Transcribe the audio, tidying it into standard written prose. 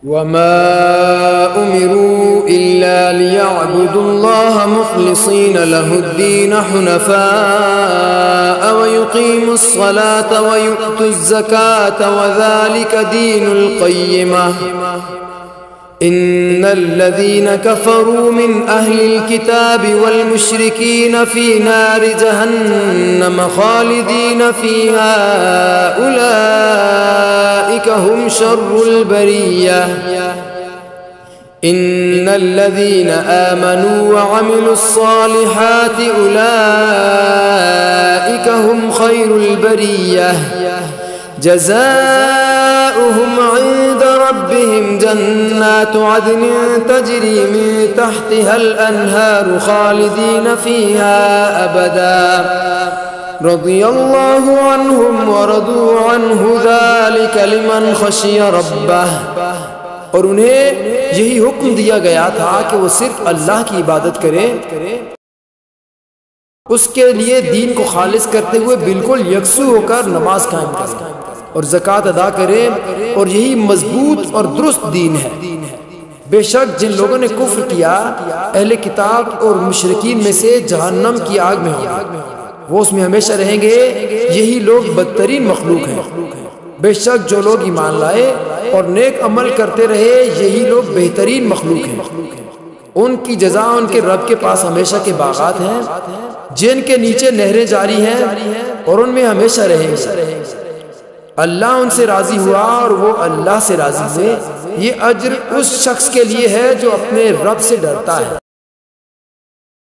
वमा उमिरू इल्ला लियअबुदुल्लाह मुखलिसीन लहुद्दीन हुनफाअ व युकीमुस्सलात व युअतुज़्ज़कात व ज़ालिका दीनुल क़य्यिमह इन्नल्लज़ीना कफ़रू मिन अहलिल किताबि वल मुश्रिकीन फ़ी नारि जहन्नम ख़ालिदीन फ़ीहा उलाइका हुम शर्रुल बरिय्यह इन्नल्लज़ीना आमनू व अमिलुस्सालिहाति उलाइका हुम खैरुल बरिय्यह जज़ाउहुम इंद रब्बिहिम जन्नातु अदनिन तजरी मिन तहतिहल अनहारु खालिदीन फ़ीहा अबदा रज़ियल्लाहु अन्हुम व रदू अन्हु ज़ालिका लिमन खशिय रब्बह। और उन्हें यही हुक्म दिया गया था कि वो सिर्फ अल्लाह की इबादत करें, उसके लिए दीन को खालिस करते हुए बिल्कुल यकसू होकर नमाज कायम करें और ज़कात अदा करें, और यही मजबूत और दुरुस्त दीन है। बेशक जिन लोगों ने कुफ्र किया अहले किताब और मुशरिकीन में से जहन्नम की आग में होंगे, वो उसमें हमेशा रहेंगे। यही लोग बदतरीन मखलूक हैं। बेशक जो लोग ईमान लाए और नेक अमल करते रहे, यही लोग बेहतरीन मखलूक हैं। उनकी जज़ा उनके रब के पास हमेशा के बागात हैं, जिनके नीचे नहरें जारी हैं और उनमें हमेशा रहेंगे। अल्लाह उनसे राजी हुआ और वो अल्लाह से राजी हुए। ये अज्र उस शख्स के लिए है जो अपने रब से डरता है।